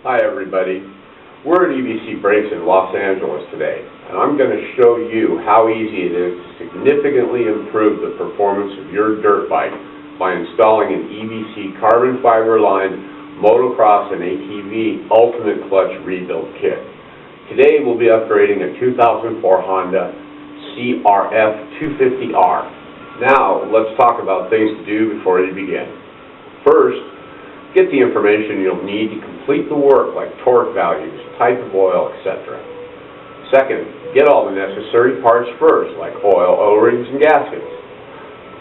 Hi everybody, we're at EBC Brakes in Los Angeles today, and I'm going to show you how easy it is to significantly improve the performance of your dirt bike by installing an EBC carbon fiber lined motocross and ATV ultimate clutch rebuild kit. Today we'll be upgrading a 2004 Honda CRF 250R. Now let's talk about things to do before you begin. First, get the information you'll need to complete the work, like torque values, type of oil, etc. Second, get all the necessary parts first, like oil, O-rings, and gaskets.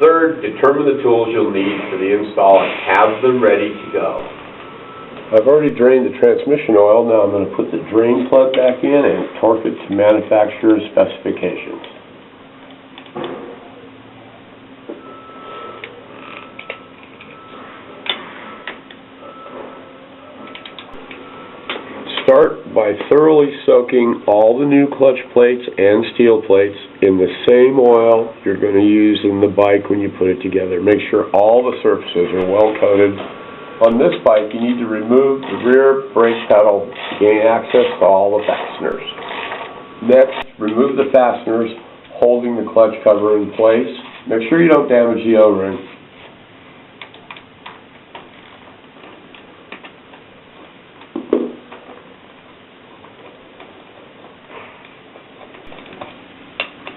Third, determine the tools you'll need for the install and have them ready to go. I've already drained the transmission oil. Now I'm going to put the drain plug back in and torque it to manufacturer's specifications. Start by thoroughly soaking all the new clutch plates and steel plates in the same oil you're going to use in the bike when you put it together. Make sure all the surfaces are well coated. On this bike, you need to remove the rear brake pedal to gain access to all the fasteners. Next, remove the fasteners holding the clutch cover in place. Make sure you don't damage the O-ring.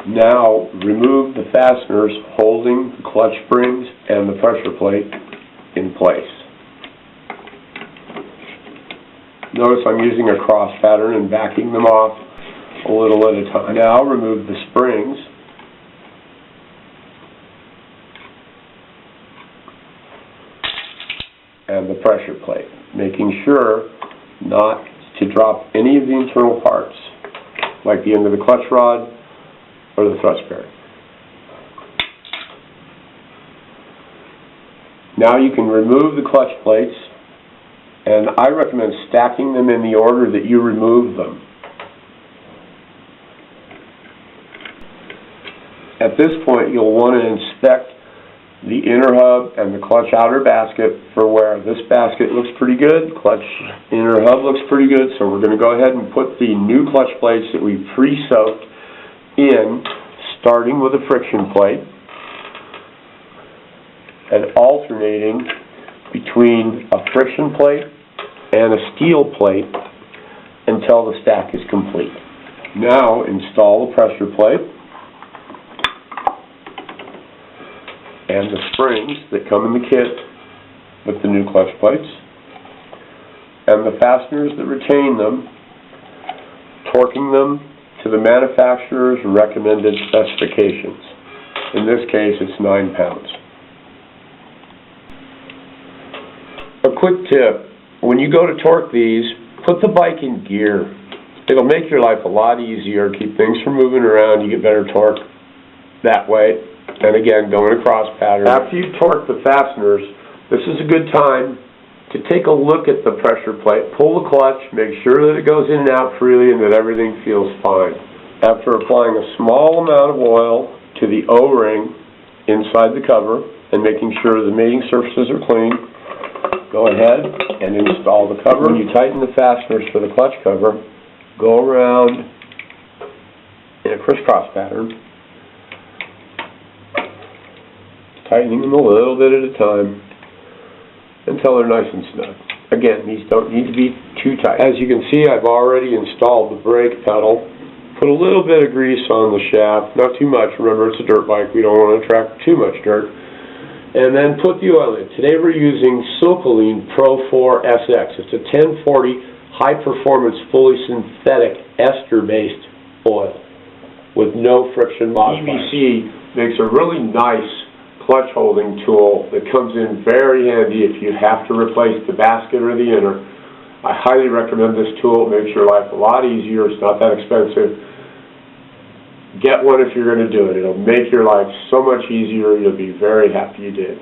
Now, remove the fasteners holding the clutch springs and the pressure plate in place. Notice I'm using a cross pattern and backing them off a little at a time. Now, remove the springs and the pressure plate, making sure not to drop any of the internal parts, like the end of the clutch rod or the thrust bearing. Now you can remove the clutch plates, and I recommend stacking them in the order that you remove them. At this point, you'll want to inspect the inner hub and the clutch outer basket for wear. This basket looks pretty good, clutch inner hub looks pretty good, so we're going to go ahead and put the new clutch plates that we pre-soaked in, starting with a friction plate and alternating between a friction plate and a steel plate until the stack is complete. Now install the pressure plate and the springs that come in the kit with the new clutch plates and the fasteners that retain them, torquing them to the manufacturer's recommended specifications. In this case, it's 9 pounds. A quick tip, when you go to torque these, put the bike in gear. It'll make your life a lot easier, keep things from moving around, you get better torque that way. And again, go in a cross pattern. After you torque the fasteners, this is a good time to take a look at the pressure plate, pull the clutch, make sure that it goes in and out freely and that everything feels fine. After applying a small amount of oil to the O-ring inside the cover and making sure the mating surfaces are clean, go ahead and install the cover. When you tighten the fasteners for the clutch cover, go around in a crisscross pattern, tightening them a little bit at a time until they're nice and snug. Again, these don't need to be too tight. As you can see, I've already installed the brake pedal. Put a little bit of grease on the shaft, not too much. Remember, it's a dirt bike. We don't want to attract too much dirt. And then put the oil in. Today we're using Silcoline Pro 4 SX. It's a 1040 high-performance, fully synthetic ester-based oil with no friction modifiers. EBC makes a really nice clutch holding tool that comes in very handy if you have to replace the basket or the inner. I highly recommend this tool. It makes your life a lot easier. It's not that expensive. Get one if you're going to do it. It'll make your life so much easier. You'll be very happy you did.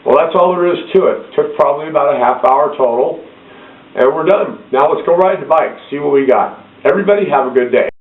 Well, that's all there is to it. It took probably about a half hour total, and we're done. Now let's go ride the bike, see what we got. Everybody have a good day.